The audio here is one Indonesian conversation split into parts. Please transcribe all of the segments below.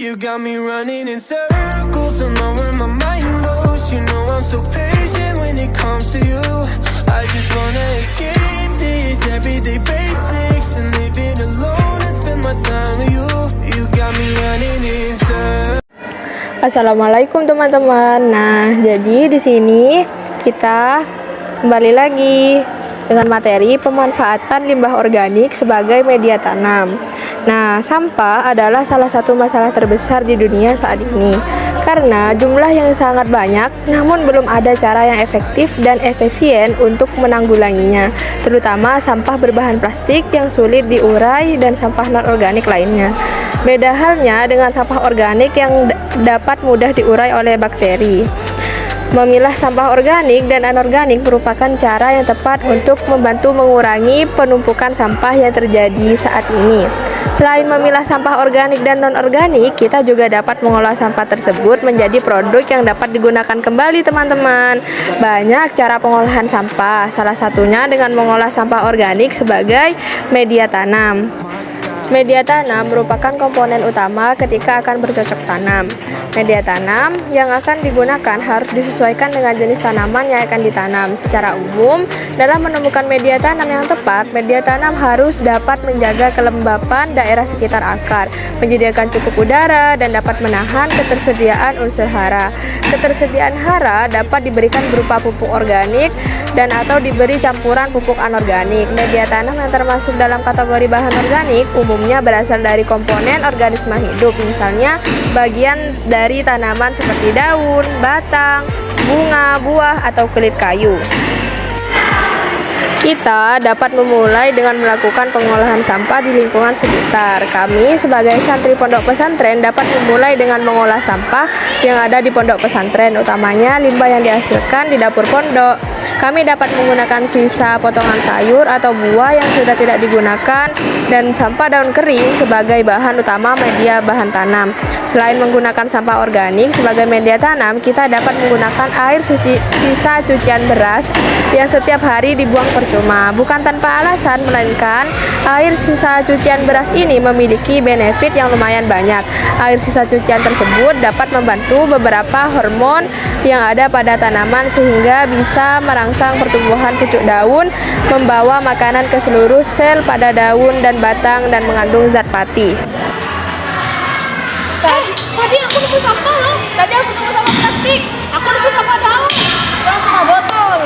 You got me running in circles, don't know where my mind goes. You know I'm so patient when it comes to you. I just wanna escape these everyday basics and leave it alone and spend my time with you. You got me running in circles. Assalamualaikum teman-teman. Nah, jadi di sini kita kembali lagi dengan materi pemanfaatan limbah organik sebagai media tanam. Nah, sampah adalah salah satu masalah terbesar di dunia saat ini karena jumlah yang sangat banyak, namun belum ada cara yang efektif dan efisien untuk menanggulanginya, terutama sampah berbahan plastik yang sulit diurai dan sampah non-organik lainnya. Beda halnya dengan sampah organik yang dapat mudah diurai oleh bakteri. Memilah sampah organik dan anorganik merupakan cara yang tepat untuk membantu mengurangi penumpukan sampah yang terjadi saat ini. Selain memilah sampah organik dan non-organik, kita juga dapat mengolah sampah tersebut menjadi produk yang dapat digunakan kembali, teman-teman. Banyak cara pengolahan sampah, salah satunya dengan mengolah sampah organik sebagai media tanam. Media tanam merupakan komponen utama ketika akan bercocok tanam. Media tanam yang akan digunakan harus disesuaikan dengan jenis tanaman yang akan ditanam. Secara umum, dalam menemukan media tanam yang tepat, media tanam harus dapat menjaga kelembapan daerah sekitar akar, menyediakan cukup udara, dan dapat menahan ketersediaan unsur hara. Ketersediaan hara dapat diberikan berupa pupuk organik dan atau diberi campuran pupuk anorganik. Media tanam yang termasuk dalam kategori bahan organik umumnya berasal dari komponen organisme hidup, misalnya bagian dari tanaman seperti daun, batang, bunga, buah, atau kulit kayu. Kita dapat memulai dengan melakukan pengolahan sampah di lingkungan sekitar. Kami sebagai santri pondok pesantren dapat memulai dengan mengolah sampah yang ada di pondok pesantren, utamanya limbah yang dihasilkan di dapur pondok. Kami dapat menggunakan sisa potongan sayur atau buah yang sudah tidak digunakan dan sampah daun kering sebagai bahan utama media bahan tanam. Selain menggunakan sampah organik sebagai media tanam, kita dapat menggunakan air sisa cucian beras yang setiap hari dibuang percuma. Bukan tanpa alasan, melainkan air sisa cucian beras ini memiliki benefit yang lumayan banyak. Air sisa cucian tersebut dapat membantu beberapa hormon yang ada pada tanaman sehingga bisa merangsang pertumbuhan pucuk daun, membawa makanan ke seluruh sel pada daun dan batang, dan mengandung zat pati. Tadi aku nemu sampah loh. Tadi aku nemu sampah plastik. Aku nemu sampah daun. Terus sampah botol.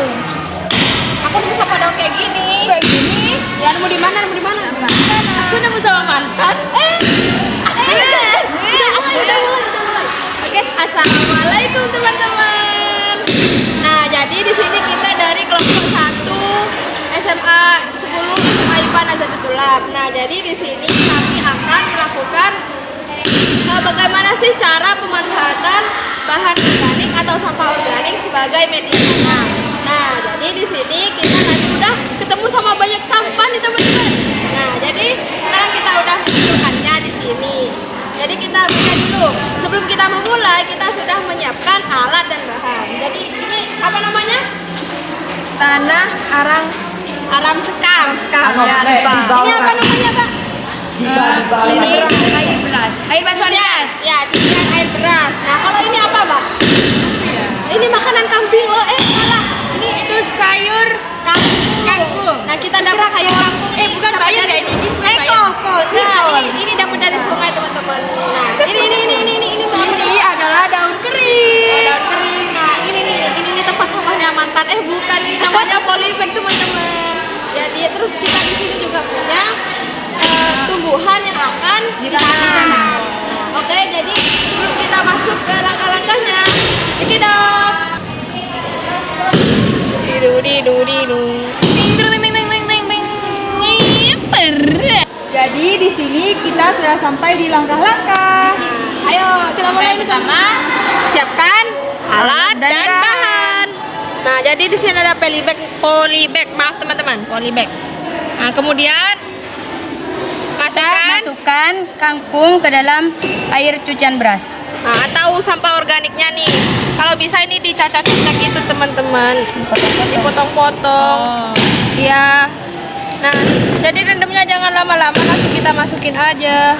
Aku nemu sampah daun kayak gini. Kayak gini? Ya nemu di mana? Nemu di mana? Aku nemu sama mantan. Udah mulai. Oke, assalamualaikum teman-teman. Nah, jadi di sini kita dari kelompok 1 SMA 10 SMA IPA Nazatul-Tulab. Nah, jadi di sini kami akan melakukan bagaimana sih cara pemanfaatan bahan organik atau sampah organik sebagai media tanam. Nah, jadi di sini kita tadi udah ketemu sama banyak sampah nih teman-teman. Nah, jadi sekarang kita udah menunjukkannya di sini. Jadi kita buka dulu. Sebelum kita memulai, kita sudah menyiapkan alat dan bahan. Jadi ini apa namanya? Tanah aram sekam. Ya, ini apa namanya, Pak? Ini air beras. Air beras. Ya, cucian air beras. Nah, kalau ini apa, Pak? Ini makanan kambing loh. Salah. Ini itu sayur kangkung. Nah, kita dapat sayur kangkung. Bukan bayar ya ini. Ini dapat dari sungai, teman-teman. Nah, ini adalah daun kering. Daun kering. Nah, ini tempat sampahnya mantan. Bukan, ini namanya polybag, teman-teman. Jadi terus kita di sini juga punya tumbuhan yang akan ditanam. Oke, jadi sebelum kita masuk ke langkah-langkahnya, cekidot. Jadi di sini kita sudah sampai di langkah-langkah. Ayo kita mulai. Pertama, siapkan alat dan bahan. Nah, jadi di sini ada polybag, maaf teman-teman, polybag. Nah, kemudian masukkan kangkung ke dalam air cucian beras. Nah, atau sampah organiknya nih. Kalau bisa ini dicacah-cacah gitu, teman-teman. Dipotong-potong. Ya. Nah, jadi rendamnya jangan lama-lama, langsung kita masukin aja.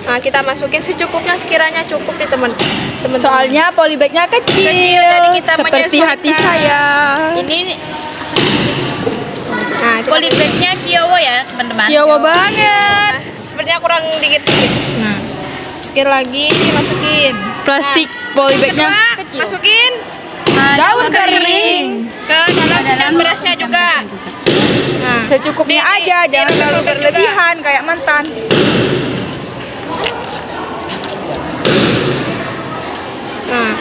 Nah, kita masukin secukupnya, sekiranya cukup nih teman-teman. Soalnya polybagnya kecil, jadi kita seperti hati menyesuaikan. saya. Ini Nah, kita polybagnya Kiowo ya teman-teman. Jawa banget. sepertinya kurang dikit-dikit. Nah, Masukin lagi, masukin. plastik Nah, polybagnya kedua, masukin daun kering. ke dalam berasnya juga. Nah, Secukupnya aja, jangan terlalu juga. berlebihan kayak mantan. Nah,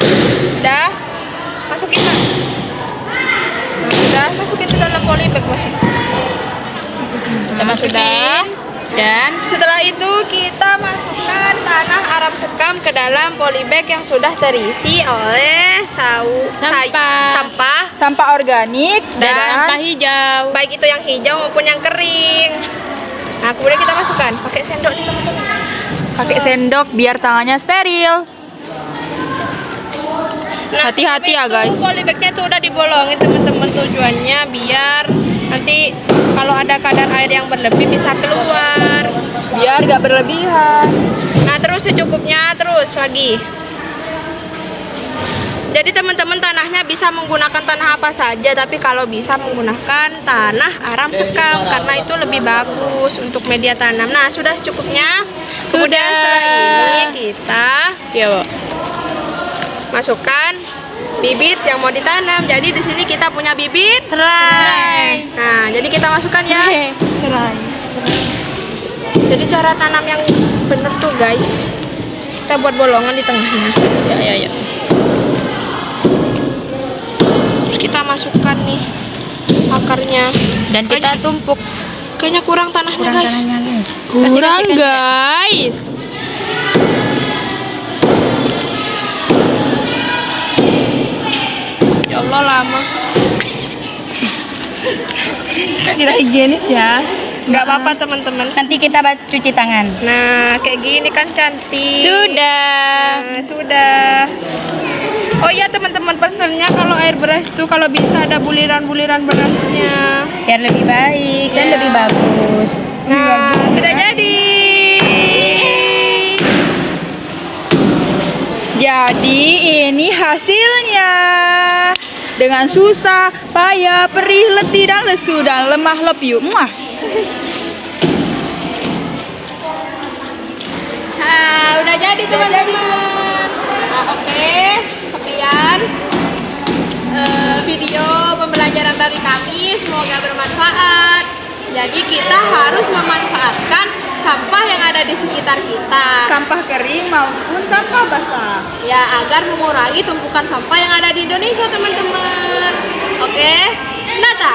udah masukin lah. Nah, udah masukin ke dalam polybag Kita masukin dan Setelah itu kita masukkan tanah aram sekam ke dalam polybag yang sudah terisi oleh sampah Sampah organik dan sampah dan hijau. baik itu yang hijau maupun yang kering. Nah, kemudian kita masukkan pakai sendok nih teman-teman. pakai sendok biar tangannya steril. Nah, Hati-hati ya, sebelum itu guys. polybagnya tuh udah dibolongin teman-teman, tujuannya biar nanti kalau ada kadar air yang berlebih bisa keluar. Biar gak berlebihan. Nah, terus secukupnya, terus lagi. Jadi teman-teman, tanahnya bisa menggunakan tanah apa saja, tapi kalau bisa menggunakan tanah aram sekam karena itu lebih bagus untuk media tanam. Nah, sudah secukupnya. Kemudian setelah ini kita masukkan bibit yang mau ditanam. Jadi di sini kita punya bibit Serai. Nah, jadi kita masukkan ya. Serai. Jadi cara tanam yang bener tuh guys, kita buat bolongan di tengahnya. Ya. Terus kita masukkan nih akarnya. Dan kita tumpuk. Kayaknya kurang tanahnya guys. Kurang guys. Ya Allah, lama. Tidak higienis ya. Nggak apa-apa teman-teman. Nanti kita cuci tangan. Nah, kayak gini kan cantik. Sudah. Nah, sudah. Oh iya teman-teman, pesennya kalau air beras tuh kalau bisa ada buliran-buliran berasnya. Biar lebih baik dan Ya. lebih bagus. Nah, sudah jadi. Jadi ini hasilnya. Dengan susah, payah, perih, letih, dan lesu, dan lemah lepiu. Muah. Nah, udah jadi teman-teman. Nah, oke, sekian video pembelajaran dari kami. Semoga bermanfaat. Jadi kita harus memanfaatkan sampah yang ada di sekitar kita. Sampah kering maupun sampah basah. Ya, agar mengurangi tumpukan sampah yang ada di Indonesia, teman-teman. Oke, Nata.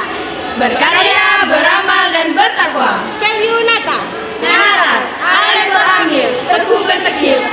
Berkarya, beramal, dan bertakwa. Value Nata. Nalar, alim beramil, teguh bentekil,